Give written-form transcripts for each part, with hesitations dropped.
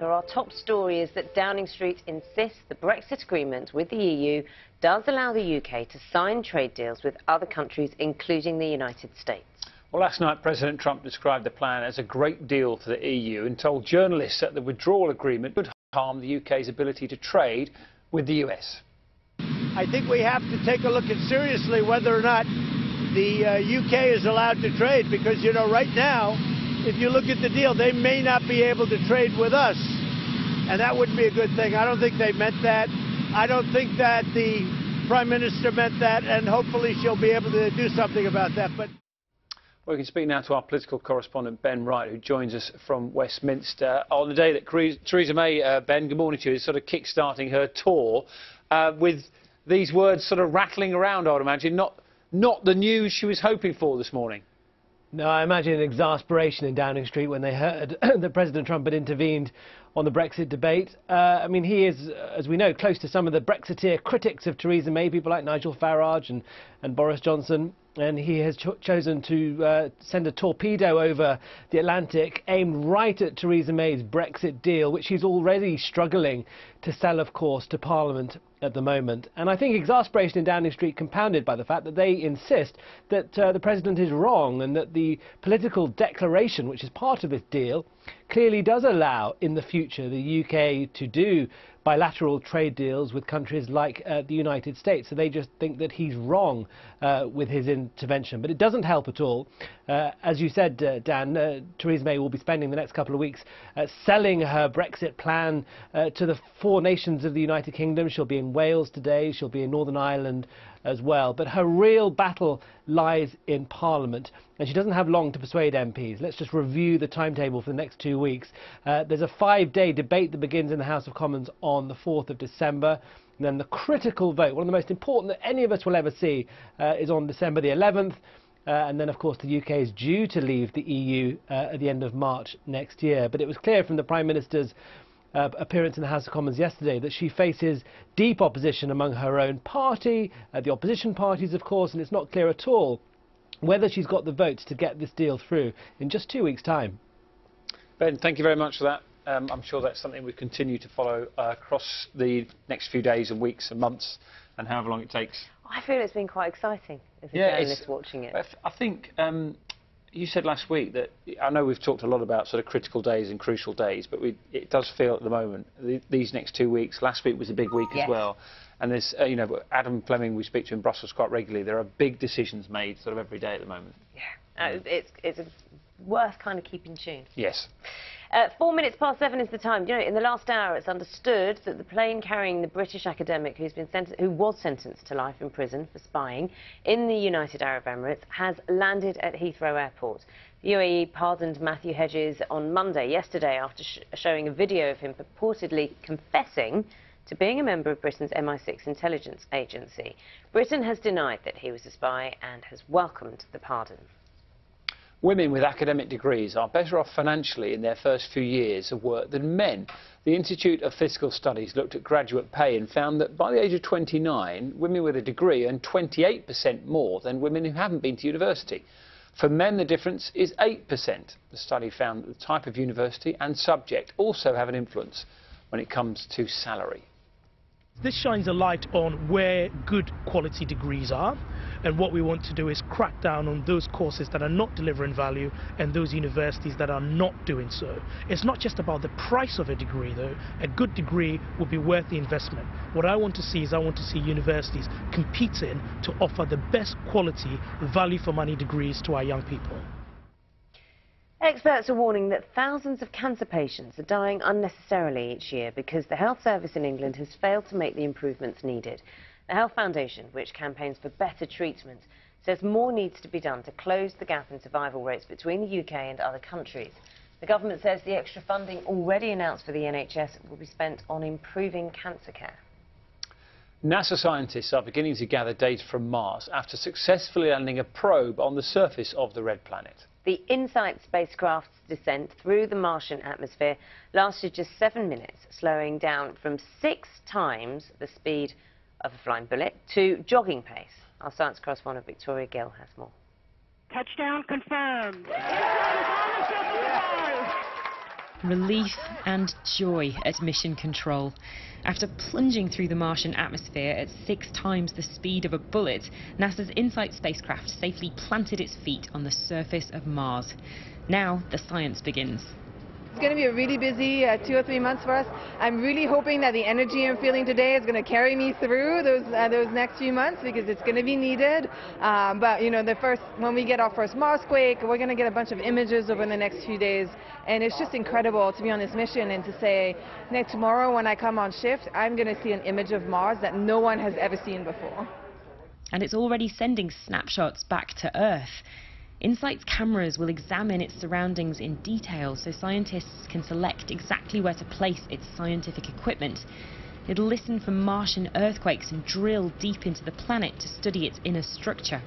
Our top story is that Downing Street insists the Brexit agreement with the EU does allow the UK to sign trade deals with other countries, including the United States. Well, last night President Trump described the plan as a great deal for the EU and told journalists that the withdrawal agreement would harm the UK's ability to trade with the US. I think we have to take a look at seriously whether or not the UK is allowed to trade, because, you know, right now, if you look at the deal, they may not be able to trade with us, and that wouldn't be a good thing. I don't think they meant that. I don't think that the Prime Minister meant that, and hopefully she'll be able to do something about that. But well, we can speak now to our political correspondent, Ben Wright, who joins us from Westminster on the day that Theresa May, Ben, good morning to you, is sort of kick-starting her tour with these words sort of rattling around, I would imagine, not the news she was hoping for this morning. No, I imagine exasperation in Downing Street when they heard that President Trump had intervened on the Brexit debate. I mean, he is, as we know, close to some of the Brexiteer critics of Theresa May, people like Nigel Farage and Boris Johnson. And he has chosen to send a torpedo over the Atlantic aimed right at Theresa May's Brexit deal, which she's already struggling to sell, of course, to Parliament at the moment. And I think exasperation in Downing Street compounded by the fact that they insist that the President is wrong and that the political declaration, which is part of this deal, clearly does allow in the future the UK to do bilateral trade deals with countries like the United States. So they just think that he's wrong with his intervention. But it doesn't help at all. As you said, Dan, Theresa May will be spending the next couple of weeks selling her Brexit plan to the four nations of the United Kingdom. She'll be in Wales today. She'll be in Northern Ireland as well. But her real battle lies in Parliament, and she doesn't have long to persuade MPs. Let's just review the timetable for the next 2 weeks. There's a 5-day debate that begins in the House of Commons on the 4th of December. And then the critical vote, one of the most important that any of us will ever see, is on December the 11th. And then, of course, the UK is due to leave the EU at the end of March next year. But it was clear from the Prime Minister's appearance in the House of Commons yesterday that she faces deep opposition among her own party, the opposition parties, of course, and it's not clear at all whether she's got the votes to get this deal through in just 2 weeks' time. Ben, thank you very much for that. I'm sure that's something we continue to follow across the next few days and weeks and months and however long it takes. I feel it's been quite exciting as a journalist watching it. I think you said last week that, I know we've talked a lot about sort of critical days and crucial days, but it does feel at the moment, these next 2 weeks, last week was a big week as well, and there's, you know, Adam Fleming we speak to in Brussels quite regularly, there are big decisions made sort of every day at the moment. Yeah, it's worth kind of keeping tuned. Yes. 4 minutes past 7 is the time. You know, in the last hour, it's understood that the plane carrying the British academic who was sentenced to life in prison for spying in the United Arab Emirates has landed at Heathrow Airport. The UAE pardoned Matthew Hedges on yesterday, after showing a video of him purportedly confessing to being a member of Britain's MI6 intelligence agency. Britain has denied that he was a spy and has welcomed the pardon. Women with academic degrees are better off financially in their first few years of work than men. The Institute of Fiscal Studies looked at graduate pay and found that by the age of 29, women with a degree earn 28% more than women who haven't been to university. For men, the difference is 8%. The study found that the type of university and subject also have an influence when it comes to salary. This shines a light on where good quality degrees are, and what we want to do is crack down on those courses that are not delivering value and those universities that are not doing so. It's not just about the price of a degree though. A good degree will be worth the investment. What I want to see is universities competing to offer the best quality value for money degrees to our young people. Experts are warning that thousands of cancer patients are dying unnecessarily each year because the health service in England has failed to make the improvements needed. The Health Foundation, which campaigns for better treatment, says more needs to be done to close the gap in survival rates between the UK and other countries. The government says the extra funding already announced for the NHS will be spent on improving cancer care. NASA scientists are beginning to gather data from Mars after successfully landing a probe on the surface of the red planet. The InSight spacecraft's descent through the Martian atmosphere lasted just 7 minutes, slowing down from 6 times the speed of a flying bullet to jogging pace. Our science correspondent Victoria Gill has more. Touchdown confirmed. relief and joy at Mission Control. After plunging through the Martian atmosphere at 6 times the speed of a bullet, NASA's InSight spacecraft safely planted its feet on the surface of Mars. Now the science begins. It's going to be a really busy 2 or 3 months for us. I'm really hoping that the energy I'm feeling today is going to carry me through those next few months, because it's going to be needed. But you know, when we get our first Marsquake, we're going to get a bunch of images over the next few days, and it's just incredible to be on this mission and to say, tomorrow when I come on shift, I'm going to see an image of Mars that no one has ever seen before. And it's already sending snapshots back to Earth. InSight's cameras will examine its surroundings in detail so scientists can select exactly where to place its scientific equipment. It'll listen for Martian earthquakes and drill deep into the planet to study its inner structure.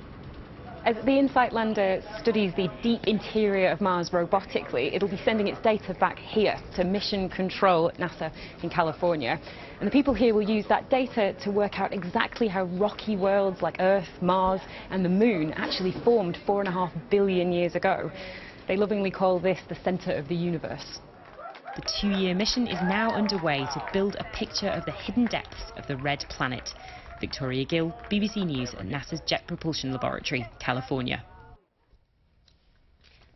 As the InSight lander studies the deep interior of Mars robotically, it'll be sending its data back here to Mission Control at NASA in California. And the people here will use that data to work out exactly how rocky worlds like Earth, Mars and the Moon actually formed 4.5 billion years ago. They lovingly call this the centre of the universe. The 2-year mission is now underway to build a picture of the hidden depths of the red planet. Victoria Gill, BBC News at NASA's Jet Propulsion Laboratory, California.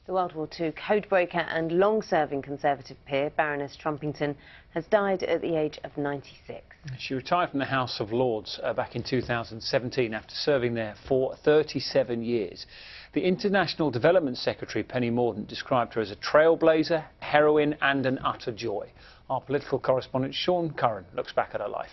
The World War II codebreaker and long-serving Conservative peer, Baroness Trumpington, has died at the age of 96. She retired from the House of Lords back in 2017 after serving there for 37 years. The International Development Secretary, Penny Mordaunt, described her as a trailblazer, heroine and an utter joy. Our political correspondent Sean Curran looks back at her life.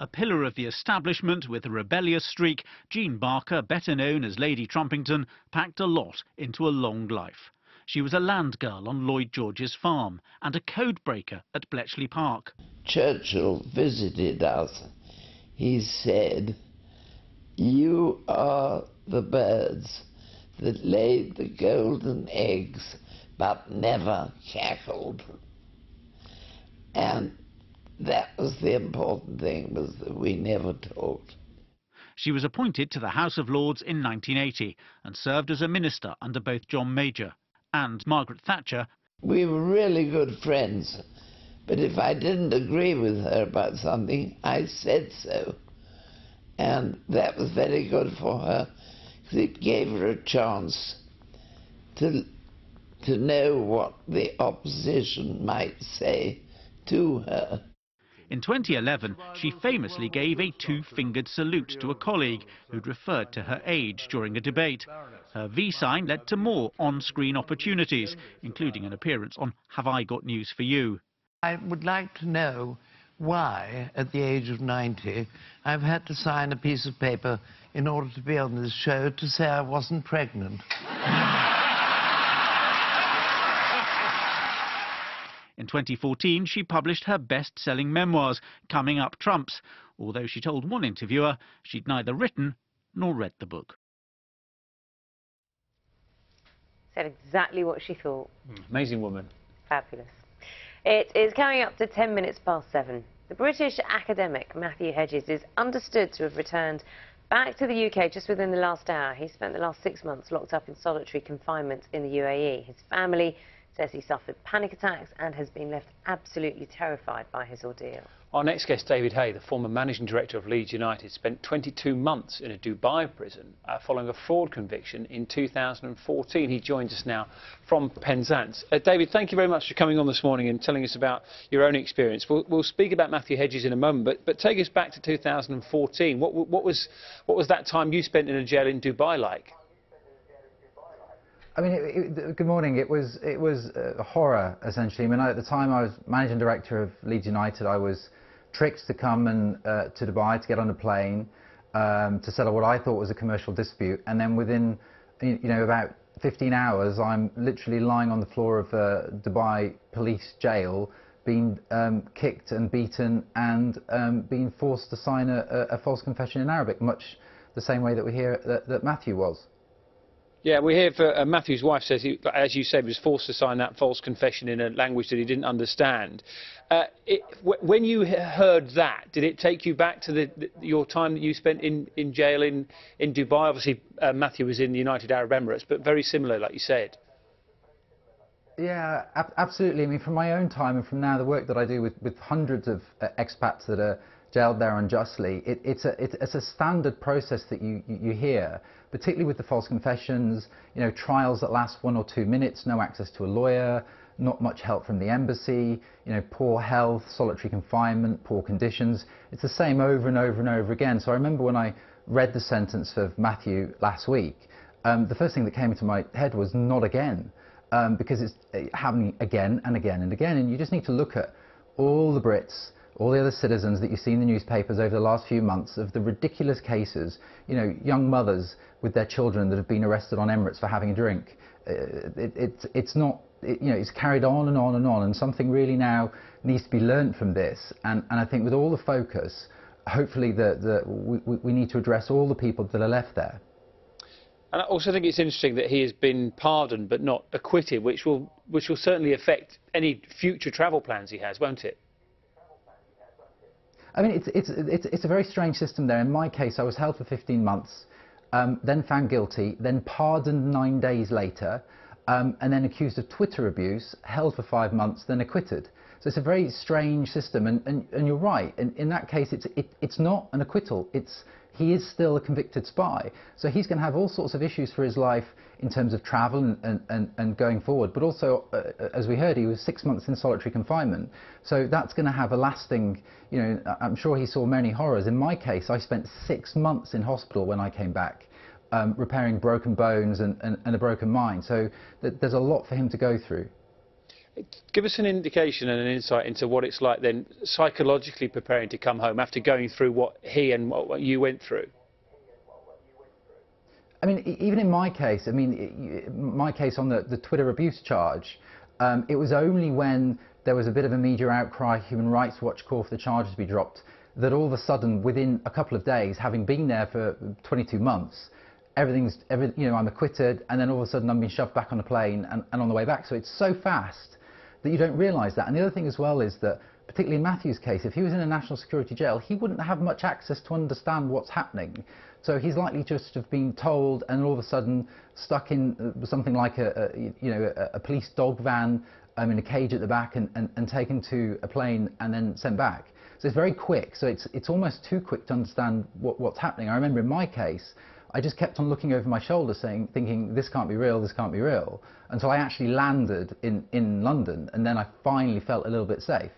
A pillar of the establishment with a rebellious streak, Jean Barker, better known as Lady Trumpington, packed a lot into a long life. She was a land girl on Lloyd George's farm and a codebreaker at Bletchley Park. Churchill visited us. He said, "You are the birds that laid the golden eggs but never cackled." And that was the important thing, was that we never talked. She was appointed to the House of Lords in 1980 and served as a minister under both John Major and Margaret Thatcher. We were really good friends, but if I didn't agree with her about something, I said so. And that was very good for her, because it gave her a chance to know what the opposition might say to her. In 2011, she famously gave a 2-fingered salute to a colleague who'd referred to her age during a debate. Her V sign led to more on-screen opportunities, including an appearance on Have I Got News for You? I would like to know why, at the age of 90, I've had to sign a piece of paper in order to be on this show to say I wasn't pregnant. In 2014, she published her best-selling memoirs, Coming Up Trumps, although she told one interviewer she'd neither written nor read the book. Said exactly what she thought. Amazing woman. Fabulous. It is coming up to 10 minutes past 7. The British academic Matthew Hedges is understood to have returned back to the UK just within the last hour. He spent the last 6 months locked up in solitary confinement in the UAE. His family says he suffered panic attacks and has been left absolutely terrified by his ordeal. Our next guest, David Hay, the former managing director of Leeds United, spent 22 months in a Dubai prison following a fraud conviction in 2014. He joins us now from Penzance. David, thank you very much for coming on this morning and telling us about your own experience. We'll speak about Matthew Hedges in a moment, but take us back to 2014. What was that time you spent in a jail in Dubai like? I mean, good morning. It was a horror, essentially. I mean, at the time I was managing director of Leeds United. I was tricked to come to Dubai to get on a plane to settle what I thought was a commercial dispute, and then within, about 15 hours, I'm literally lying on the floor of a Dubai police jail, being kicked and beaten, and being forced to sign a false confession in Arabic, much the same way that we hear that Matthew was. Yeah, we hear for Matthew's wife says, he, as you said, was forced to sign that false confession in a language that he didn't understand. When you heard that, did it take you back to your time that you spent in jail in Dubai? Obviously, Matthew was in the United Arab Emirates, but very similar, like you said. Yeah, absolutely. I mean, from my own time and from now the work that I do with hundreds of expats that are jailed there unjustly, it's a standard process that you hear, particularly with the false confessions, trials that last 1 or 2 minutes, no access to a lawyer, not much help from the embassy, poor health, solitary confinement, poor conditions. It's the same over and over and over again. So I remember when I read the sentence of Matthew last week, the first thing that came into my head was not again, because it's happening again and again and again. And you just need to look at all the Brits, all the other citizens that you see in the newspapers over the last few months of the ridiculous cases, young mothers with their children that have been arrested on Emirates for having a drink. It's carried on and on and on, and something really now needs to be learnt from this. And I think with all the focus, hopefully we need to address all the people that are left there. And I also think it's interesting that he has been pardoned but not acquitted, which will certainly affect any future travel plans he has, won't it? I mean, it's a very strange system there. In my case, I was held for 15 months, then found guilty, then pardoned 9 days later, and then accused of Twitter abuse, held for 5 months, then acquitted. So it's a very strange system, and you're right. In that case, it's not an acquittal. He is still a convicted spy. So he's going to have all sorts of issues for his life in terms of travel and going forward. But also, as we heard, he was 6 months in solitary confinement. So that's going to have a lasting, I'm sure he saw many horrors. In my case, I spent 6 months in hospital when I came back, repairing broken bones and a broken mind. So there's a lot for him to go through. Give us an indication and an insight into what it's like then psychologically preparing to come home after going through what he and what you went through. I mean, even in my case, my case on the Twitter abuse charge, it was only when there was a bit of a media outcry, Human Rights Watch called for the charges to be dropped, that all of a sudden, within a couple of days, having been there for 22 months, I'm acquitted, and then all of a sudden I'm being shoved back on a plane and on the way back. So it's so fast that you don't realise that. And the other thing as well is that, particularly in Matthew's case, if he was in a national security jail, he wouldn't have much access to understand what's happening. So he's likely just to have been told and all of a sudden stuck in something like a police dog van in a cage at the back and taken to a plane and then sent back. So it's very quick. So it's almost too quick to understand what's happening. I remember in my case, I just kept on looking over my shoulder thinking, this can't be real, this can't be real, until I actually landed in London, and then I finally felt a little bit safe.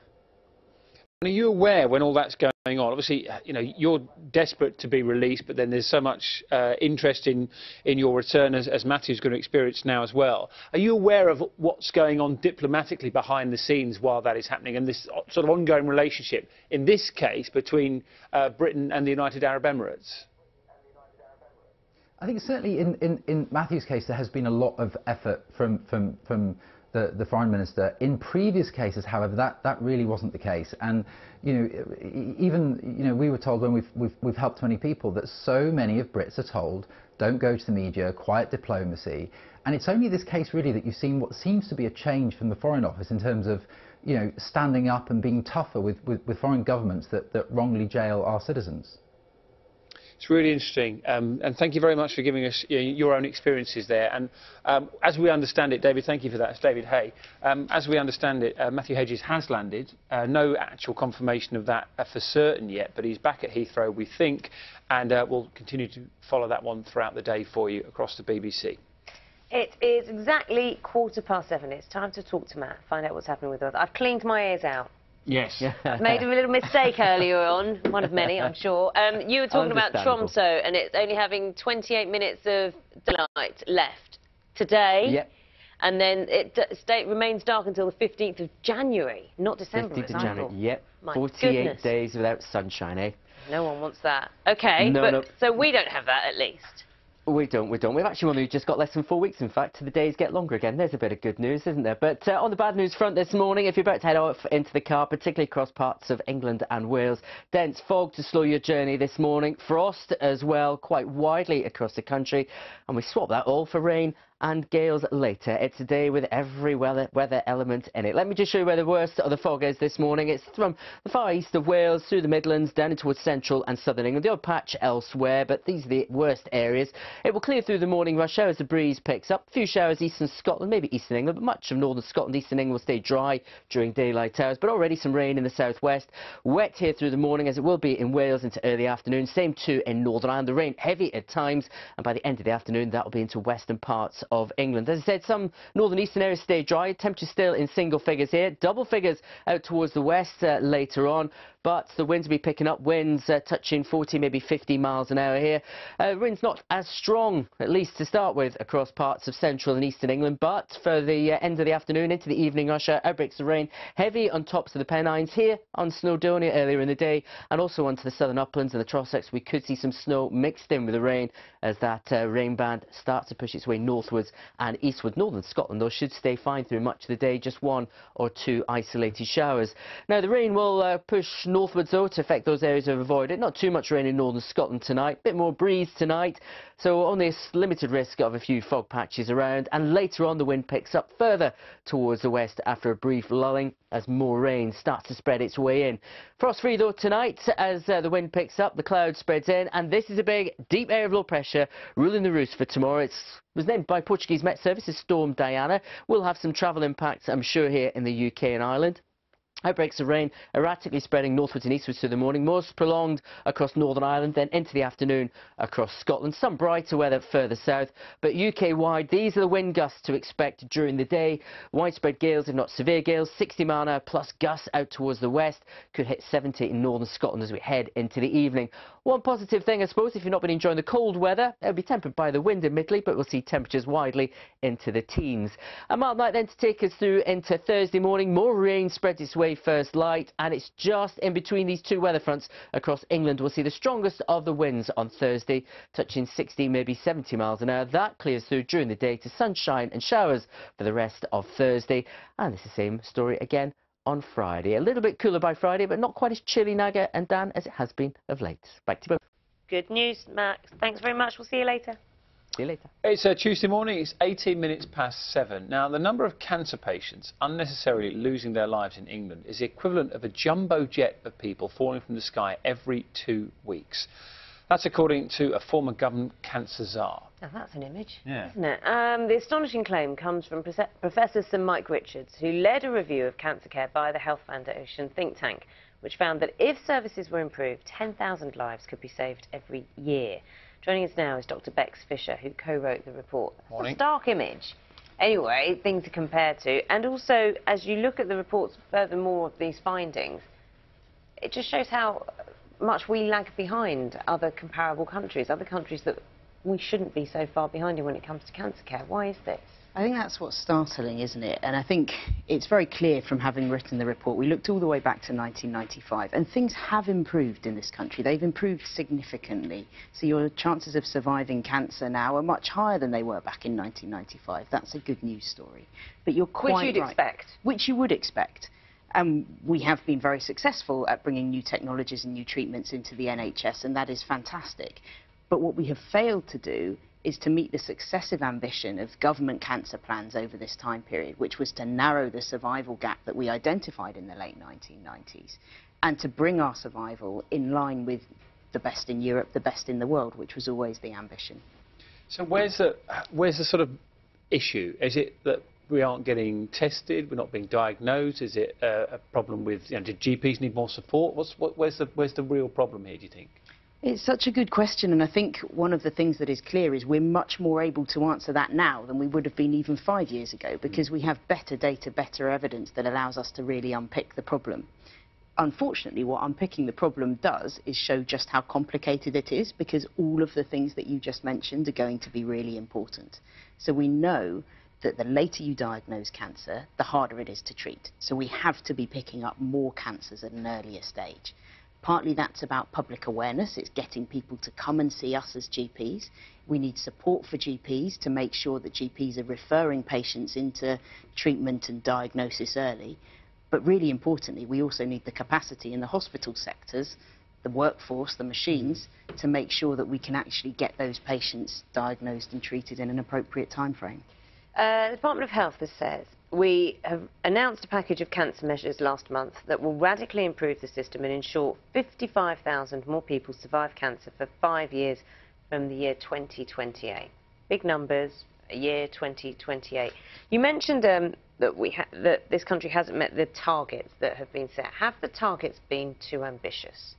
Are you aware when all that's going on? Obviously, you're desperate to be released, but then there's so much interest in your return, as Matthew's going to experience now as well. Are you aware of what's going on diplomatically behind the scenes while that is happening, and this sort of ongoing relationship, in this case, between Britain and the United Arab Emirates? I think certainly in Matthew's case there has been a lot of effort from the Foreign Minister. In previous cases, however, that really wasn't the case. And even we were told when we've helped many people that so many of Brits are told don't go to the media, quiet diplomacy. And it's only this case really that you've seen what seems to be a change from the Foreign Office in terms of standing up and being tougher with foreign governments that wrongly jail our citizens. It's really interesting, and thank you very much for giving us your own experiences there. And as we understand it, David, thank you for that. It's David Hay. As we understand it, Matthew Hedges has landed. No actual confirmation of that for certain yet, but he's back at Heathrow, we think, and we'll continue to follow that one throughout the day for you across the BBC. It is exactly 7:15. It's time to talk to Matt, find out what's happening with us. I've cleaned my ears out. Yes. Made a little mistake earlier on, one of many, I'm sure. You were talking about Tromsø, and it's only having 28 minutes of daylight left today. Yep. And then it remains dark until the 15th of January, not December. 15th of January, yep. My 48 goodness. days without sunshine, eh? No one wants that. OK, so we don't have that, at least. We don't. We've actually only just got less than 4 weeks, in fact, till the days get longer again. There's a bit of good news, isn't there? But on the bad news front this morning, if you're about to head off into the car, particularly across parts of England and Wales, dense fog to slow your journey this morning. Frost as well, quite widely across the country. And we swap that all for rain and gales later. It's a day with every weather element in it. Let me just show you where the worst of the fog is this morning. It's from the far east of Wales through the Midlands down in towards central and southern England. The odd patch elsewhere, but these are the worst areas. It will clear through the morning rush hour as the breeze picks up. A few showers eastern Scotland, maybe eastern England, but much of northern Scotland, eastern England will stay dry during daylight hours, but already some rain in the southwest. Wet here through the morning, as it will be in Wales into early afternoon. Same too in Northern Ireland. The rain heavy at times, and by the end of the afternoon that will be into western parts of England. As I said, some northern eastern areas stay dry. Temperature still in single figures here. Double figures out towards the west later on. But the winds will be picking up, winds touching 40, maybe 50 miles an hour here. Wind's not as strong, at least to start with, across parts of central and eastern England. But for the end of the afternoon into the evening rush hour, outbreaks of rain heavy on tops of the Pennines here on Snowdonia earlier in the day, and also onto the southern uplands and the Trossachs. We could see some snow mixed in with the rain as that rain band starts to push its way northwards and eastward. Northern Scotland, though, should stay fine through much of the day, just one or two isolated showers. Now, the rain will push northwards, though, to affect those areas we've avoided. Not too much rain in northern Scotland tonight. Bit more breeze tonight, so only a limited risk of a few fog patches around. And later on, the wind picks up further towards the west after a brief lulling as more rain starts to spread its way in. Frost-free, though, tonight as the wind picks up, the cloud spreads in, and this is a big, deep area of low pressure ruling the roost for tomorrow. It was named by Portuguese Met Service as Storm Diana. We'll have some travel impacts, I'm sure, here in the UK and Ireland. Outbreaks of rain erratically spreading northwards and eastwards through the morning, most prolonged across Northern Ireland, then into the afternoon across Scotland. Some brighter weather further south, but UK-wide, these are the wind gusts to expect during the day. Widespread gales, if not severe gales, 60 mile an hour plus gusts out towards the west, could hit 70 in northern Scotland as we head into the evening. One positive thing, I suppose, if you've not been enjoying the cold weather, it'll be tempered by the wind admittedly, but we'll see temperatures widely into the teens. A mild night then to take us through into Thursday morning. More rain spreads its way first light, and it's just in between these two weather fronts across England. We'll see the strongest of the winds on Thursday, touching 60, maybe 70 miles an hour. That clears through during the day to sunshine and showers for the rest of Thursday. And it's the same story again on Friday. A little bit cooler by Friday, but not quite as chilly, Naga and Dan, as it has been of late. Back to you both. Good news, Max. Thanks very much. We'll see you later. See you later. It's Tuesday morning, it's 18 minutes past 7. Now, the number of cancer patients unnecessarily losing their lives in England is the equivalent of a jumbo jet of people falling from the sky every 2 weeks. That's according to a former government cancer czar. Oh, that's an image, yeah, isn't it? The astonishing claim comes from Professor Sir Mike Richards, who led a review of cancer care by the Health Foundation think tank, which found that if services were improved, 10,000 lives could be saved every year. Joining us now is Dr. Bex Fisher, who co-wrote the report. That's a stark image. Anyway, thing to compare to. And also, as you look at the reports, furthermore, of these findings, it just shows how much we lag behind other comparable countries, other countries that we shouldn't be so far behind in when it comes to cancer care. Why is this? I think that's what's startling, isn't it? And I think it's very clear from having written the report. We looked all the way back to 1995, and things have improved in this country. They've improved significantly. So your chances of surviving cancer now are much higher than they were back in 1995. That's a good news story. But you're quite right. Which you'd expect. Which you would expect. We have been very successful at bringing new technologies and new treatments into the NHS, and that is fantastic. But what we have failed to do is to meet the successive ambition of government cancer plans over this time period, which was to narrow the survival gap that we identified in the late 1990s, and to bring our survival in line with the best in Europe, the best in the world, which was always the ambition. So where's the sort of issue? Is it that we aren't getting tested, we're not being diagnosed? Is it a problem with, do GPs need more support? Where's the real problem here, do you think? It's such a good question, and I think one of the things that is clear is we're much more able to answer that now than we would have been even 5 years ago, because we have better data, better evidence that allows us to really unpick the problem. Unfortunately, what unpicking the problem does is show just how complicated it is, because all of the things that you just mentioned are going to be really important. So we know that the later you diagnose cancer, the harder it is to treat. So we have to be picking up more cancers at an earlier stage. Partly that's about public awareness. It's getting people to come and see us as GPs. We need support for GPs to make sure that GPs are referring patients into treatment and diagnosis early. But really importantly, we also need the capacity in the hospital sectors the workforce, the machines, to make sure that we can actually get those patients diagnosed and treated in an appropriate time frame. The Department of Health has said, we have announced a package of cancer measures last month that will radically improve the system and ensure 55,000 more people survive cancer for 5 years from the year 2028. Big numbers, a year 2028. You mentioned that this country hasn't met the targets that have been set. Have the targets been too ambitious?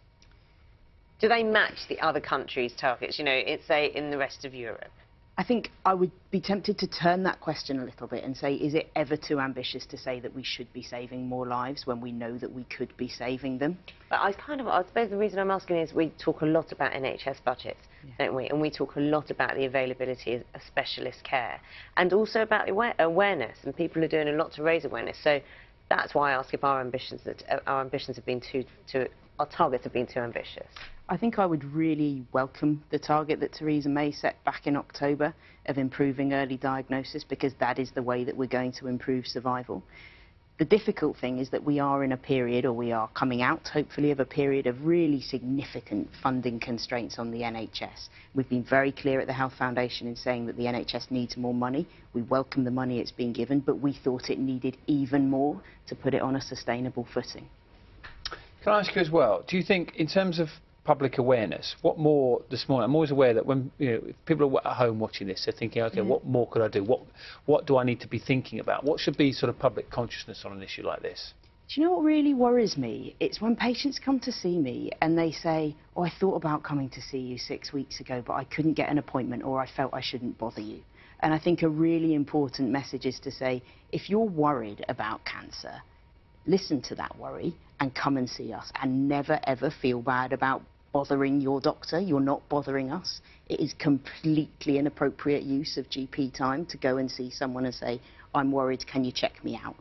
Do they match the other countries' targets, you know, say in the rest of Europe? I think I would be tempted to turn that question a little bit and say, is it ever too ambitious to say that we should be saving more lives when we know that we could be saving them? But I suppose the reason I'm asking is we talk a lot about NHS budgets, don't we? And we talk a lot about the availability of specialist care and also about awareness, and people are doing a lot to raise awareness. So that's why I ask if our targets have been too ambitious. I think I would really welcome the target that Theresa May set back in October of improving early diagnosis, because that is the way that we're going to improve survival. The difficult thing is that we are in a period, or we are coming out, hopefully, of a period of really significant funding constraints on the NHS. We've been very clear at the Health Foundation in saying that the NHS needs more money. We welcome the money it's been given, but we thought it needed even more to put it on a sustainable footing. Can I ask you as well, do you think, in terms of public awareness, what more this morning? I'm always aware that when if people are at home watching this, they're thinking, OK, what more could I do? What do I need to be thinking about? What should be sort of public consciousness on an issue like this? Do you know what really worries me? It's when patients come to see me and they say, oh, I thought about coming to see you 6 weeks ago, but I couldn't get an appointment, or I felt I shouldn't bother you. And I think a really important message is to say, if you're worried about cancer, listen to that worry and come and see us, and never ever feel bad about bothering your doctor. You're not bothering us. It is completely an appropriate use of GP time to go and see someone and say, I'm worried, can you check me out?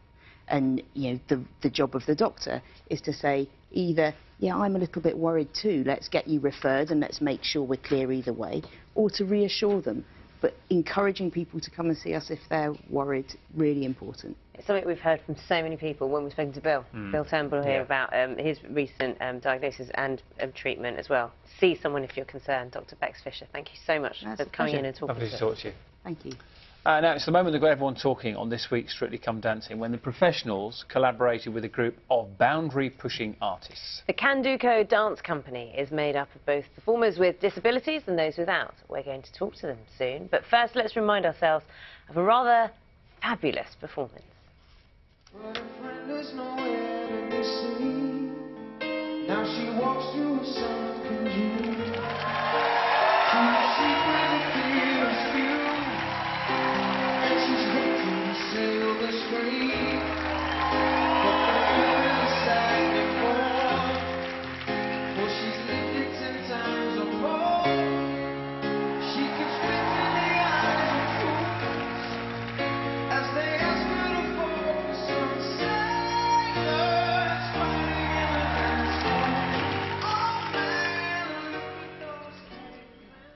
And you know, the job of the doctor is to say either, yeah, I'm a little bit worried too, let's get you referred and let's make sure we're clear either way, or to reassure them. But encouraging people to come and see us if they're worried, really important. It's something we've heard from so many people when we've spoken to Bill Turnbull here about his recent diagnosis and treatment as well. See someone if you're concerned. Dr. Bex Fisher, thank you so much for coming in and talking to us. Lovely to talk to you. Thank you. Now, it's the moment that got everyone talking on this week's Strictly Come Dancing, when the professionals collaborated with a group of boundary-pushing artists. The Canduco Dance Company is made up of both performers with disabilities and those without. We're going to talk to them soon. But first, let's remind ourselves of a rather fabulous performance. But a friend is nowhere to be seen. Now she walks through a sunken dream. She's secret feels few, and she's looking to silver screen. But the fear is sad before, for she's lived it 10 times or more. She keeps winking the eyes of fools as they ask her to focus on sailors fighting in the dance floor. Oh man, look at those.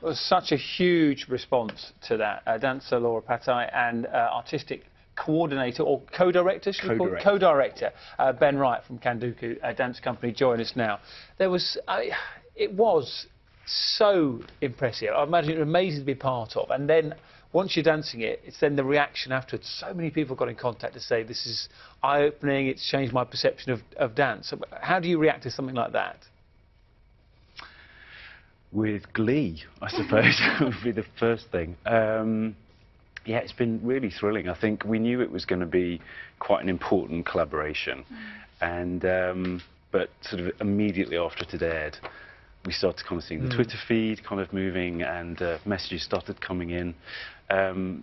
There was such a huge response to that. Dancer Laura Patai and artistic coordinator, or co-director, co-director Ben Wright from Canduco Dance Company join us now. There was, it was so impressive. I imagine it was amazing to be part of. And then once you're dancing it, it's then the reaction afterwards. So many people got in contact to say this is eye-opening. It's changed my perception of dance. So how do you react to something like that? With glee, I suppose, would be the first thing. Yeah, it's been really thrilling. I think we knew it was going to be quite an important collaboration, and but sort of immediately after it had aired, we started kind of seeing the Twitter feed kind of moving, and messages started coming in.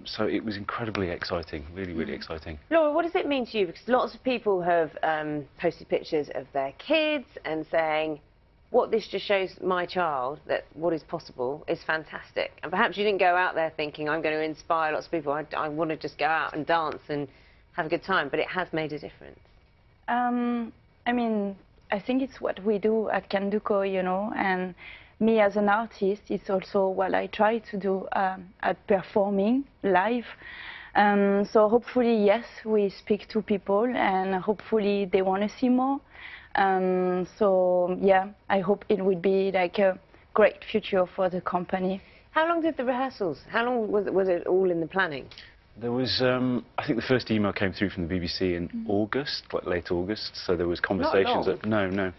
So it was incredibly exciting, really, really exciting. Laura, what does it mean to you? Because lots of people have posted pictures of their kids and saying, what this just shows my child, that what is possible is fantastic. And perhaps you didn't go out there thinking, I'm going to inspire lots of people. I want to just go out and dance and have a good time, but it has made a difference. I mean, I think it's what we do at Canduco, you know, and me as an artist, it's also what I try to do at performing live. So hopefully, yes, we speak to people, and hopefully they want to see more. So yeah, I hope it would be like a great future for the company. How long did the rehearsals? How long was it all in the planning? There was, I think the first email came through from the BBC in August, like late August, so there was conversations. No.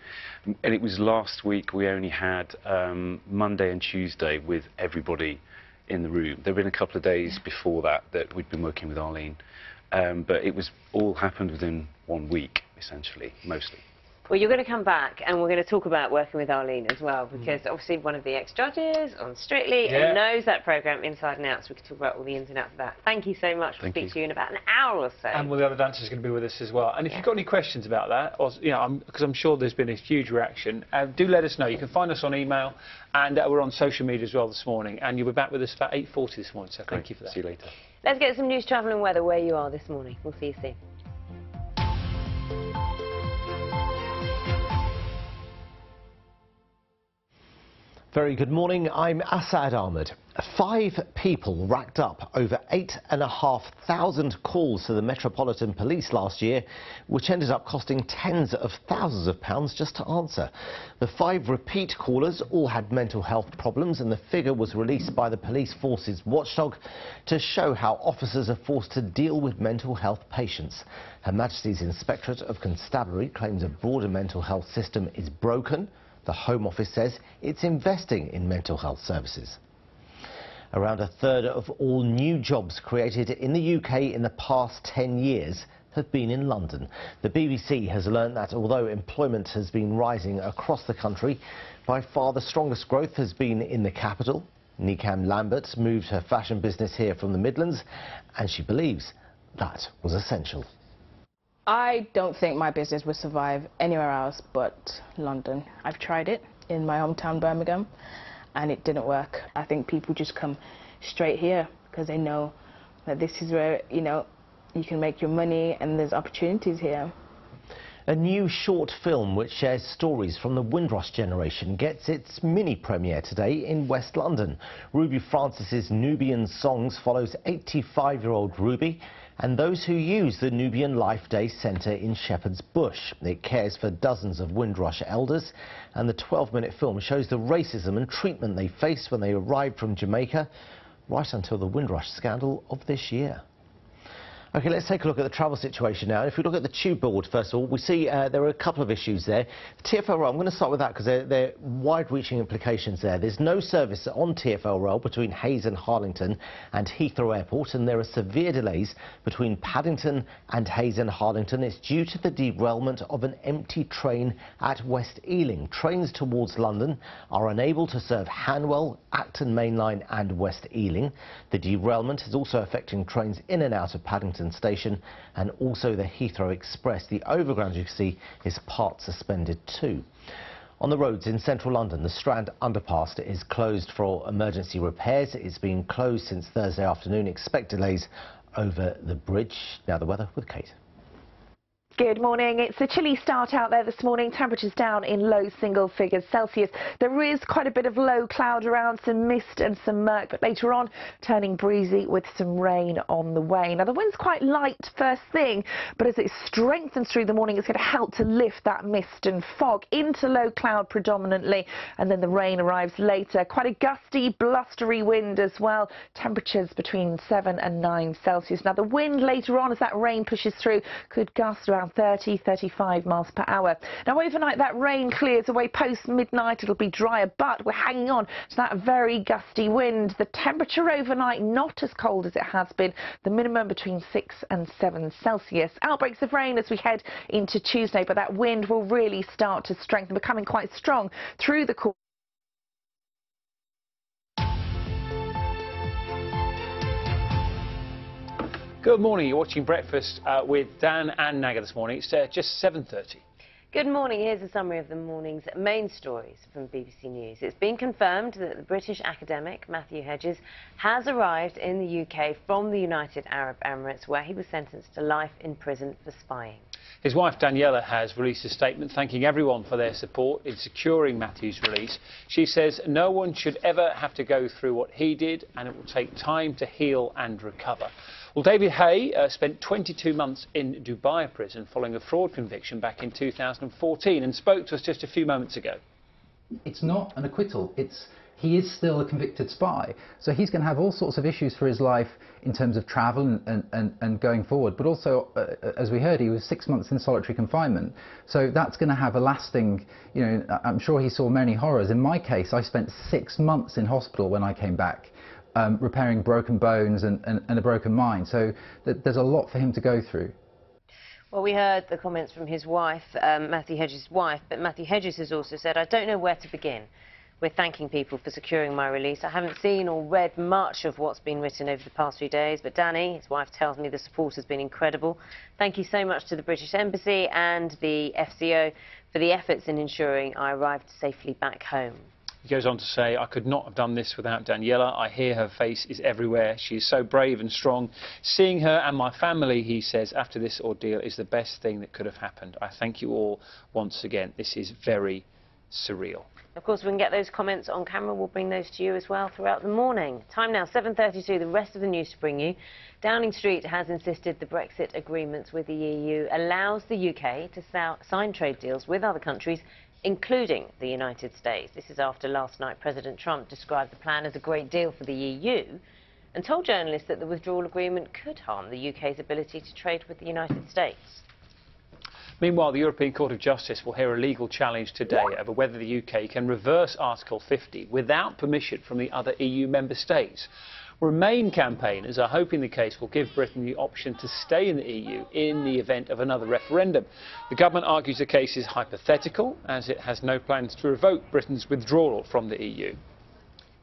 And it was last week we only had Monday and Tuesday with everybody in the room. There had been a couple of days before that we'd been working with Arlene, but it was all happened within 1 week, essentially, mostly. Well, you're going to come back and we're going to talk about working with Arlene as well, because obviously one of the ex-judges on Strictly and knows that programme inside and out, so we can talk about all the ins and outs of that. Thank you so much. We'll speak to you in about an hour or so. And well, the other dancers are going to be with us as well. And if you've got any questions about that, or, you know, because I'm sure there's been a huge reaction, do let us know. You can find us on email, and we're on social media as well this morning. And you'll be back with us about 8:40 this morning, so thank you for that. See you later. Let's get some news, travel and weather where you are this morning. We'll see you soon. Very good morning, I'm Assad Ahmed. 5 people racked up over 8,500 calls to the Metropolitan Police last year, which ended up costing tens of thousands of pounds just to answer. The 5 repeat callers all had mental health problems, and the figure was released by the police force's watchdog to show how officers are forced to deal with mental health patients. Her Majesty's Inspectorate of Constabulary claims a broader mental health system is broken. The Home Office says it's investing in mental health services. Around a third of all new jobs created in the UK in the past 10 years have been in London. The BBC has learned that although employment has been rising across the country, by far the strongest growth has been in the capital. Nikam Lambert moved her fashion business here from the Midlands, and she believes that was essential. I don't think my business would survive anywhere else but London. I've tried it in my hometown Birmingham and it didn't work. I think people just come straight here because they know that this is where, you know, you can make your money and there's opportunities here. A new short film which shares stories from the Windrush generation gets its mini premiere today in West London. Ruby Francis's Nubian Songs follows 85-year-old Ruby and those who use the Nubian Life Day Centre in Shepherd's Bush. It cares for dozens of Windrush elders, and the 12-minute film shows the racism and treatment they faced when they arrived from Jamaica, right until the Windrush scandal of this year. OK, let's take a look at the travel situation now. If we look at the tube board, first of all, we see there are a couple of issues there. TfL Rail, I'm going to start with that because there are wide-reaching implications there. There's no service on TfL Rail between Hayes and Harlington and Heathrow Airport, and there are severe delays between Paddington and Hayes and Harlington. It's due to the derailment of an empty train at West Ealing. Trains towards London are unable to serve Hanwell, Acton Main Line and West Ealing. The derailment is also affecting trains in and out of Paddington Station and also the Heathrow Express. The overground, you can see, is part suspended too. On the roads in central London, the Strand underpass is closed for emergency repairs. It's been closed since Thursday afternoon. Expect delays over the bridge. Now the weather with Kate. Good morning. It's a chilly start out there this morning. Temperatures down in low single figures Celsius. There is quite a bit of low cloud around, some mist and some murk, but later on turning breezy with some rain on the way. Now the wind's quite light first thing, but as it strengthens through the morning, it's going to help to lift that mist and fog into low cloud predominantly, and then the rain arrives later. Quite a gusty, blustery wind as well. Temperatures between 7 and 9 Celsius. Now the wind later on, as that rain pushes through, could gust around 30-35 miles per hour. Now overnight that rain clears away. Post midnight it'll be drier, but we're hanging on to that very gusty wind. The temperature overnight not as cold as it has been, the minimum between 6 and 7 Celsius. Outbreaks of rain as we head into Tuesday, but that wind will really start to strengthen, becoming quite strong through the course. Good morning. You're watching Breakfast with Dan and Naga this morning. It's just 7:30. Good morning. Here's a summary of the morning's main stories from BBC News. It's been confirmed that the British academic Matthew Hedges has arrived in the UK from the United Arab Emirates, where he was sentenced to life in prison for spying. His wife Daniela has released a statement thanking everyone for their support in securing Matthew's release. She says no one should ever have to go through what he did, and it will take time to heal and recover. Well, David Hay spent 22 months in Dubai prison following a fraud conviction back in 2014 and spoke to us just a few moments ago. It's not an acquittal. He is still a convicted spy. So he's going to have all sorts of issues for his life in terms of travel and going forward. But also, as we heard, he was 6 months in solitary confinement. So that's going to have a lasting, I'm sure he saw many horrors. In my case, I spent 6 months in hospital when I came back, repairing broken bones and a broken mind. So there's a lot for him to go through. Well, we heard the comments from his wife, Matthew Hedges' wife, but Matthew Hedges has also said, "I don't know where to begin. We're thanking people for securing my release. I haven't seen or read much of what's been written over the past few days, but Danny," his wife tells me, "the support has been incredible. Thank you so much to the British Embassy and the FCO for the efforts in ensuring I arrived safely back home." He goes on to say, "I could not have done this without Daniela. I hear her face is everywhere. She is so brave and strong. Seeing her and my family," he says, "after this ordeal is the best thing that could have happened. I thank you all once again. This is very surreal." Of course, we can get those comments on camera. We'll bring those to you as well throughout the morning. Time now, 7:32. The rest of the news to bring you. Downing Street has insisted the Brexit agreements with the EU allows the UK to sign trade deals with other countries, including the United States. This is after last night President Trump described the plan as a great deal for the EU and told journalists that the withdrawal agreement could harm the UK's ability to trade with the United States. Meanwhile, the European Court of Justice will hear a legal challenge today over whether the UK can reverse Article 50 without permission from the other EU member states. Remain campaigners are hoping the case will give Britain the option to stay in the EU in the event of another referendum. The government argues the case is hypothetical, as it has no plans to revoke Britain's withdrawal from the EU.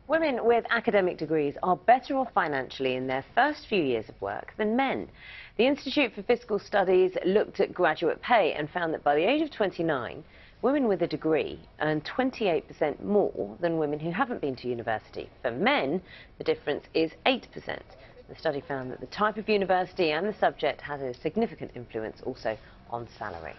Women with academic degrees are better off financially in their first few years of work than men. The Institute for Fiscal Studies looked at graduate pay and found that by the age of 29, women with a degree earn 28% more than women who haven't been to university. For men, the difference is 8%. The study found that the type of university and the subject has a significant influence also on salary.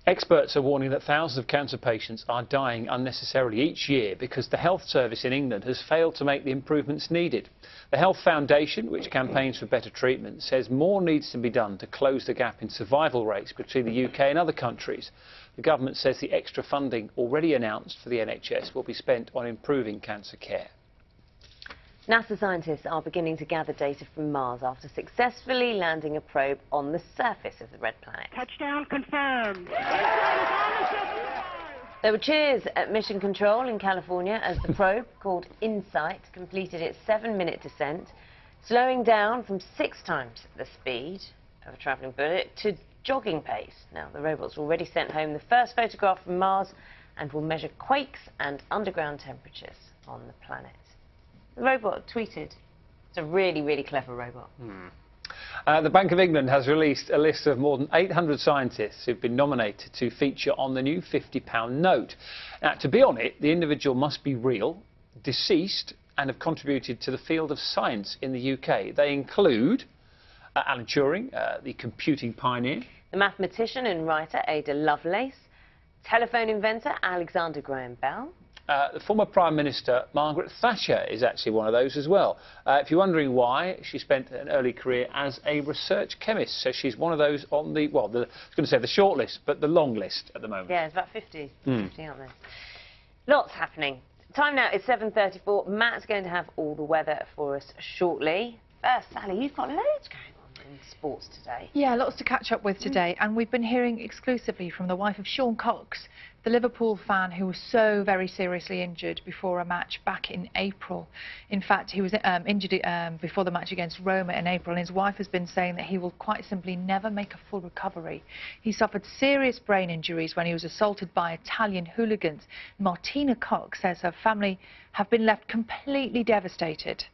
Experts are warning that thousands of cancer patients are dying unnecessarily each year because the health service in England has failed to make the improvements needed. The Health Foundation, which campaigns for better treatment, says more needs to be done to close the gap in survival rates between the UK and other countries. The government says the extra funding already announced for the NHS will be spent on improving cancer care. NASA scientists are beginning to gather data from Mars after successfully landing a probe on the surface of the red planet. Touchdown confirmed. There were cheers at Mission Control in California as the probe, called InSight, completed its 7-minute descent, slowing down from 6 times the speed of a travelling bullet to jogging pace. Now, the robot's already sent home the first photograph from Mars and will measure quakes and underground temperatures on the planet. The robot tweeted. It's a really, really clever robot. The Bank of England has released a list of more than 800 scientists who've been nominated to feature on the new £50 note. Now, to be on it, the individual must be real, deceased, and have contributed to the field of science in the UK. They include Alan Turing, the computing pioneer, the mathematician and writer Ada Lovelace, telephone inventor Alexander Graham Bell. The former Prime Minister Margaret Thatcher is actually one of those as well. If you're wondering why, she spent an early career as a research chemist, so she's one of those on the, well, I was going to say the short list, but the long list at the moment. Yeah, it's about 50, 50 aren't there? Lots happening. Time now is 7:34. Matt's going to have all the weather for us shortly. First, Sally, you've got loads going on in sports today. Yeah, lots to catch up with today, and we've been hearing exclusively from the wife of Sean Cox, the Liverpool fan who was so very seriously injured before a match back in April. In fact, he was injured before the match against Roma in April, and his wife has been saying that he will quite simply never make a full recovery. He suffered serious brain injuries when he was assaulted by Italian hooligans. Martina Cox says her family have been left completely devastated.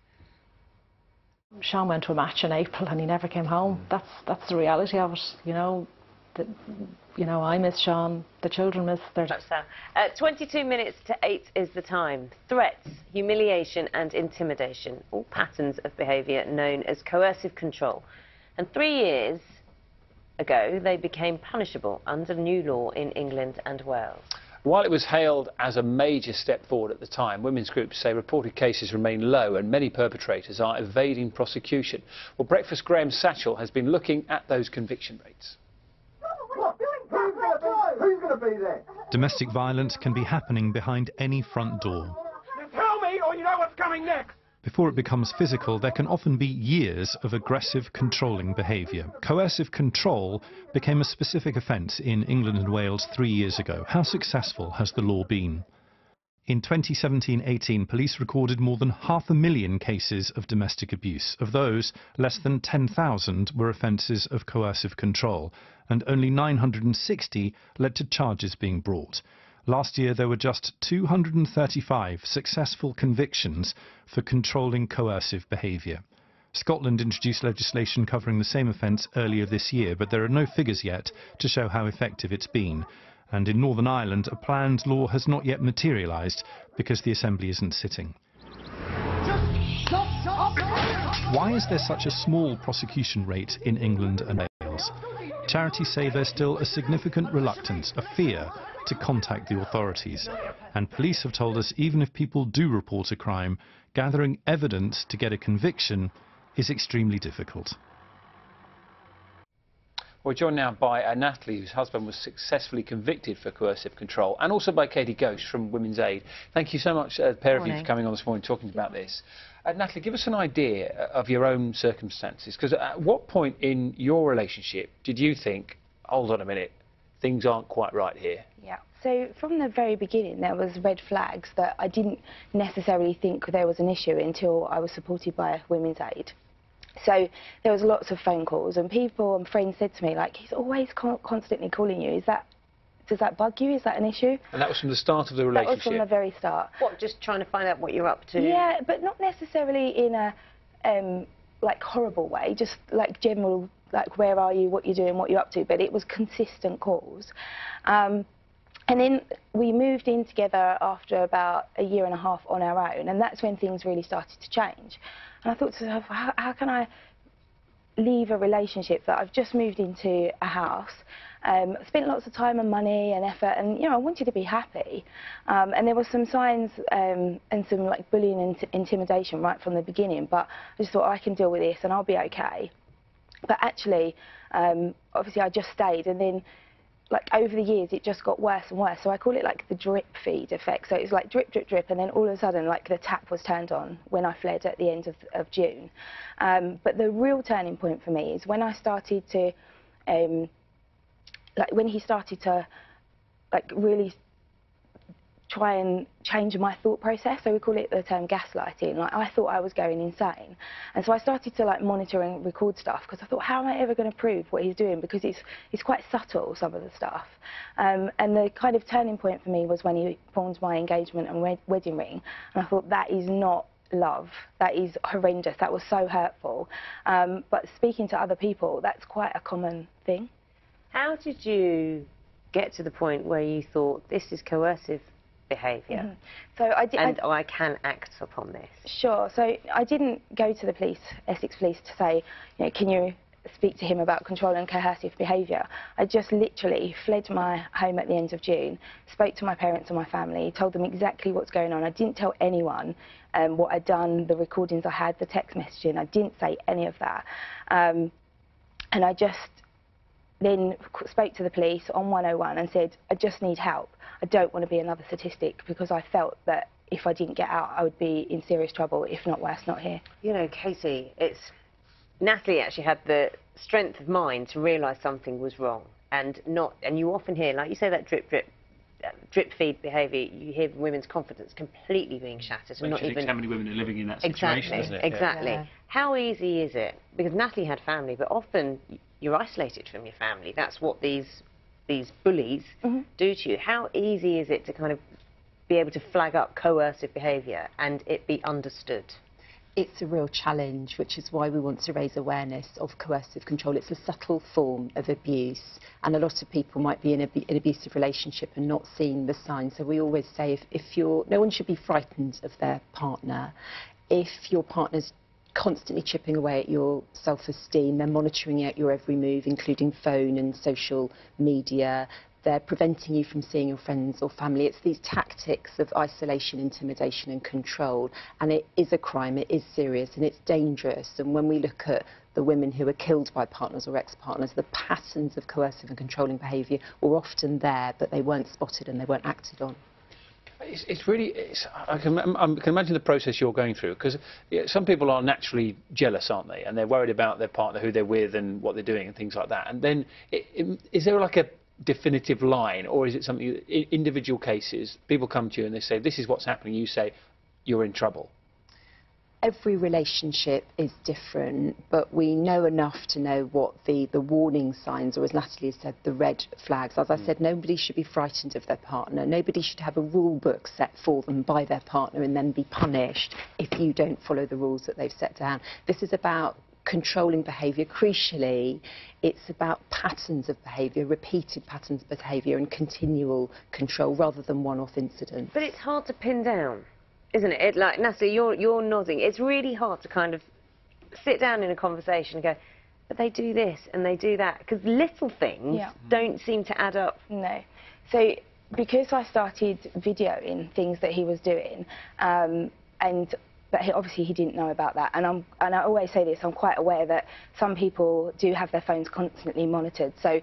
Sean went to a match in April and he never came home. That's the reality of it, you know. I miss Sean, the children miss their... 22 minutes to 8 is the time. Threats, humiliation and intimidation, all patterns of behaviour known as coercive control. And 3 years ago, they became punishable under new law in England and Wales. While it was hailed as a major step forward at the time, women's groups say reported cases remain low and many perpetrators are evading prosecution. Well, Breakfast Graham Satchell has been looking at those conviction rates. Who's going to be there? Domestic violence can be happening behind any front door. Now tell me, or you know what's coming next. Before it becomes physical, there can often be years of aggressive, controlling behaviour. Coercive control became a specific offence in England and Wales 3 years ago. How successful has the law been? In 2017-18, police recorded more than 500,000 cases of domestic abuse. Of those, less than 10,000 were offences of coercive control, and only 960 led to charges being brought. Last year, there were just 235 successful convictions for controlling coercive behaviour. Scotland introduced legislation covering the same offence earlier this year, but there are no figures yet to show how effective it's been. And in Northern Ireland, a planned law has not yet materialised because the Assembly isn't sitting. Why is there such a small prosecution rate in England and Wales? Charities say there's still a significant reluctance, a fear, to contact the authorities. And police have told us even if people do report a crime, gathering evidence to get a conviction is extremely difficult. We're joined now by Natalie, whose husband was successfully convicted for coercive control, and also by Katie Ghosh from Women's Aid. Thank you so much, a pair of you, for coming on this morning talking about this. Natalie, give us an idea of your own circumstances, because at what point in your relationship did you think, hold on a minute, things aren't quite right here? Yeah, so from the very beginning there was red flags that I didn't necessarily think there was an issue until I was supported by Women's Aid. So there was lots of phone calls, and people and friends said to me, like, he's always constantly calling you. Does that bug you? Is that an issue? And that was from the start of the relationship? That was from the very start. What, just trying to find out what you're up to? Yeah, but not necessarily in a, like, horrible way, just, like, general, like, where are you, what you're doing, what you're up to, but it was consistent calls. And then we moved in together after about 1.5 years on our own, and that's when things really started to change. And I thought to myself, how can I leave a relationship that I've just moved into a house, spent lots of time and money and effort, and, you know, I wanted to be happy. And there were some signs and some, like, bullying and intimidation right from the beginning, but I just thought, I can deal with this and I'll be okay. But actually, obviously I just stayed, and then, like, over the years it just got worse and worse. So I call it like the drip feed effect. So it's like drip, drip, drip, and then all of a sudden, like, the tap was turned on when I fled at the end of June. But the real turning point for me is when I started to, like, when he started to, like, really try and change my thought process. So we call it the term gaslighting. Like, I thought I was going insane, and so I started to, like, monitor and record stuff, because I thought, how am I ever going to prove what he's doing, because it's quite subtle, some of the stuff. And the kind of turning point for me was when he pawned my engagement and wedding ring, and I thought, that is not love, that is horrendous, that was so hurtful. But speaking to other people, that's quite a common thing. How did you get to the point where you thought, this is coercive behaviour? So I can act upon this. Sure. So I didn't go to the police, Essex Police, to say, you know, can you speak to him about control and coercive behaviour. I just literally fled my home at the end of June, spoke to my parents and my family, told them exactly what's going on. I didn't tell anyone what I'd done, the recordings I had, the text messaging. I didn't say any of that. And I just then spoke to the police on 101 and said, I just need help. I don't want to be another statistic, because I felt that if I didn't get out, I would be in serious trouble, if not worse, not here. You know, Katie, Natalie actually had the strength of mind to realise something was wrong, and you often hear, like you say, that drip feed behaviour. You hear women's confidence completely being shattered. And not even how many women are living in that situation, isn't it? Exactly. Yeah. How easy is it? Because Natalie had family, but often you're isolated from your family. That's what these bullies do to you. How easy is it to kind of be able to flag up coercive behaviour and it be understood? It's a real challenge, which is why we want to raise awareness of coercive control. It's a subtle form of abuse, and a lot of people might be in an abusive relationship and not seeing the signs. So we always say, no one should be frightened of their partner. If your partner's constantly chipping away at your self-esteem, they're monitoring out your every move, including phone and social media, they're preventing you from seeing your friends or family. It's these tactics of isolation, intimidation and control. And it is a crime, it is serious and it's dangerous. And when we look at the women who are killed by partners or ex-partners, the patterns of coercive and controlling behaviour were often there, but they weren't spotted and they weren't acted on. It's really, I can imagine the process you're going through, because some people are naturally jealous, aren't they? And they're worried about their partner, who they're with and what they're doing and things like that. And then, is there like a definitive line, or is it something, in individual cases, people come to you and they say, this is what's happening, you say, you're in trouble? Every relationship is different, but we know enough to know what the warning signs, or as Natalie said, the red flags. As I said, nobody should be frightened of their partner. Nobody should have a rule book set for them by their partner and then be punished if you don't follow the rules that they've set down. This is about controlling behaviour. Crucially, it's about patterns of behaviour, repeated patterns of behaviour and continual control rather than one-off incidents. But it's hard to pin down, isn't it? Like, Natalie, you're nodding. It's really hard to kind of sit down in a conversation and go, but they do this and they do that, because little things don't seem to add up. No. So, because I started videoing things that he was doing, but obviously he didn't know about that, and I always say this, I'm quite aware that some people do have their phones constantly monitored, so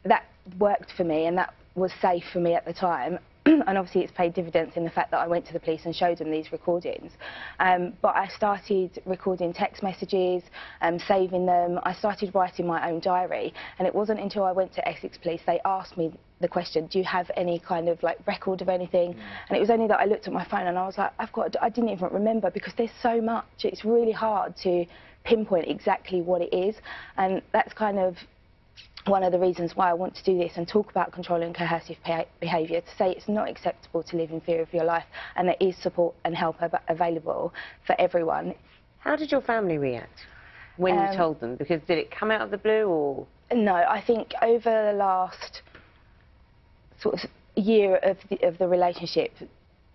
that worked for me and that was safe for me at the time. And obviously it's paid dividends in the fact that I went to the police and showed them these recordings. But I started recording text messages, saving them. I started writing my own diary, and it wasn't until I went to Essex Police they asked me the question, do you have any kind of like record of anything? And it was only that I looked at my phone and I was like, I didn't even remember, because there's so much. It's really hard to pinpoint exactly what it is, and that's kind of one of the reasons why I want to do this and talk about controlling coercive behaviour, to say it's not acceptable to live in fear of your life and there is support and help available for everyone. How did your family react when you told them? Because did it come out of the blue, or...? No, I think over the last sort of year of the relationship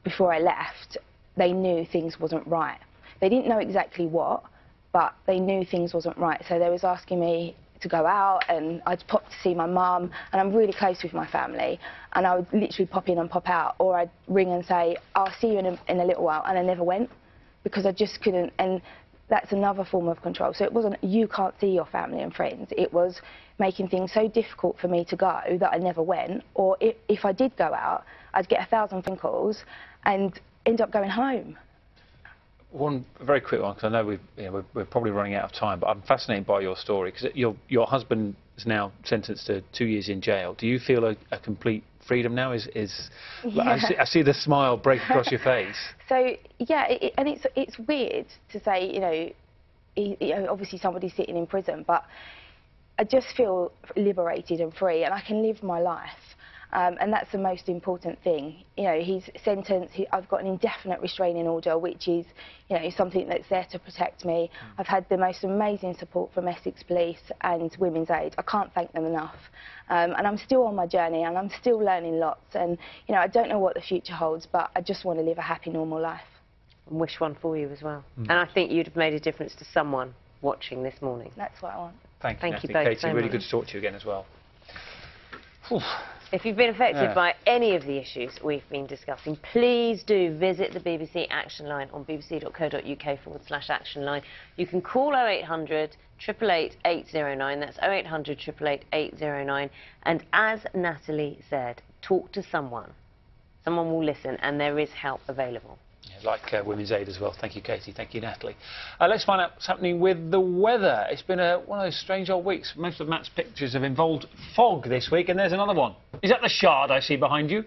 before I left, they knew things wasn't right. They didn't know exactly what, but they knew things wasn't right. So they was asking me to go out, and I'd pop to see my mum, and I'm really close with my family, and I would literally pop in and pop out, or I'd ring and say, I'll see you in a little while, and I never went, because I just couldn't. And that's another form of control. So it wasn't you can't see your family and friends, it was making things so difficult for me to go that I never went, or if I did go out, I'd get 1,000 phone calls and end up going home. One very quick one, because I know we're probably running out of time, but I'm fascinated by your story, because your husband is now sentenced to 2 years in jail. Do you feel a complete freedom now? I see the smile break across your face. So yeah, and it's weird to say, you know, obviously somebody's sitting in prison, but I just feel liberated and free, and I can live my life. And that's the most important thing. You know, he's sentenced, I've got an indefinite restraining order, which is, you know, something that's there to protect me. I've had the most amazing support from Essex Police and Women's Aid. I can't thank them enough. And I'm still on my journey, and I'm still learning lots. And, you know, I don't know what the future holds, but I just want to live a happy, normal life. And wish one for you as well. And I think you'd have made a difference to someone watching this morning. That's what I want. Thank you, both Katie. so Really much. good to talk to you again as well. If you've been affected by any of the issues we've been discussing, please do visit the BBC Action Line on bbc.co.uk/action line. You can call 0800 888 809, that's 0800 888 809, and as Natalie said, talk to someone. Someone will listen, and there is help available. Like Women's Aid as well. Thank you, Katie. Thank you, Natalie. Let's find out what's happening with the weather. It's been one of those strange old weeks. Most of Matt's pictures have involved fog this week, and there's another one. Is that the Shard I see behind you?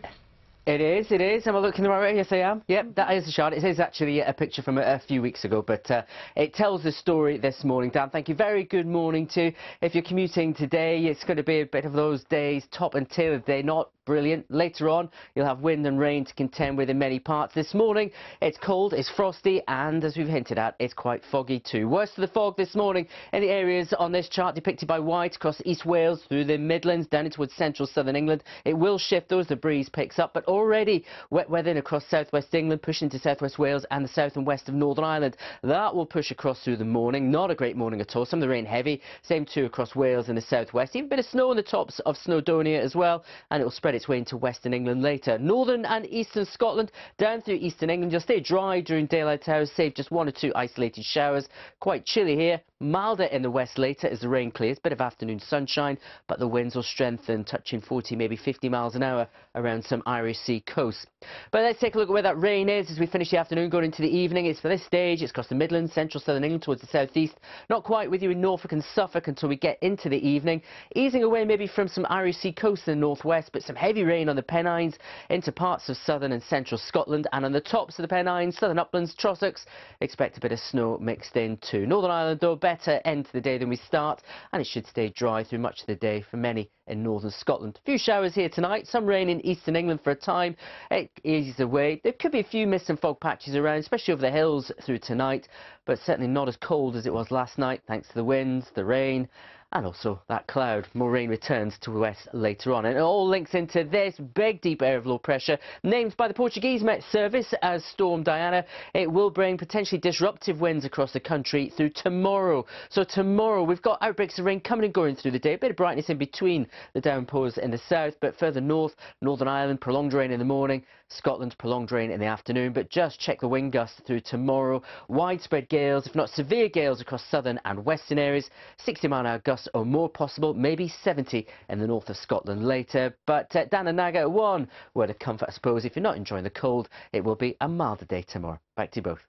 It is, it is. Am I looking the right way? Yes, I am. Yep, that is the Shard. It is actually a picture from a few weeks ago, but it tells the story this morning. Dan, thank you. Very good morning to you. If you're commuting today, it's going to be a bit of those days, top and tail of the day, not brilliant. Later on, you'll have wind and rain to contend with in many parts. This morning, it's cold, it's frosty, and as we've hinted at, it's quite foggy too. Worst of the fog this morning in the areas on this chart depicted by white across East Wales, through the Midlands, down towards central southern England. It will shift though as the breeze picks up, but already wet weather across southwest England, pushing into southwest Wales and the south and west of Northern Ireland. That will push across through the morning. Not a great morning at all. Some of the rain heavy. Same too across Wales and the southwest. Even a bit of snow on the tops of Snowdonia as well, and it will spread its way into western England later. Northern and eastern Scotland, down through eastern England, you'll stay dry during daylight hours, save just 1 or 2 isolated showers. Quite chilly here. Milder in the west later as the rain clears. Bit of afternoon sunshine, but the winds will strengthen, touching 40, maybe 50 miles an hour around some Irish Sea coasts. But let's take a look at where that rain is as we finish the afternoon, going into the evening. It's for this stage, it's across the Midlands, central southern England towards the southeast. Not quite with you in Norfolk and Suffolk until we get into the evening. Easing away maybe from some Irish Sea coast in the northwest, but some heavy rain on the Pennines into parts of southern and central Scotland, and on the tops of the Pennines, southern uplands, Trossachs, expect a bit of snow mixed in too. Northern Ireland though, better end to the day than we start, and it should stay dry through much of the day for many in northern Scotland. A few showers here tonight, some rain in eastern England for a time. It eases away. There could be a few mist and fog patches around, especially over the hills through tonight, but certainly not as cold as it was last night thanks to the winds, the rain, and also that cloud. More rain returns to the west later on. And it all links into this big deep area of low pressure, named by the Portuguese Met Service as Storm Diana. It will bring potentially disruptive winds across the country through tomorrow. So tomorrow we've got outbreaks of rain coming and going through the day. A bit of brightness in between the downpours in the south, but further north, Northern Ireland, prolonged rain in the morning. Scotland, prolonged rain in the afternoon, but just check the wind gusts through tomorrow. Widespread gales, if not severe gales, across southern and western areas. 60-mile-an-hour gusts or more possible, maybe 70 in the north of Scotland later. But Dananaga, one word of comfort, I suppose. If you're not enjoying the cold, it will be a milder day tomorrow. Back to you both.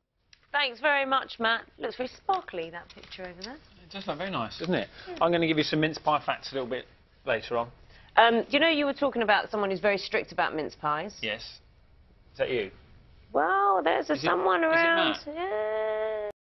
Thanks very much, Matt. Looks very sparkly, that picture over there. It does look very nice, doesn't it? Yeah. I'm going to give you some mince pie facts a little bit later on. You know, you were talking about someone who's very strict about mince pies. Yes. Is that you? Well, there's someone around. Is it Matt? Yeah.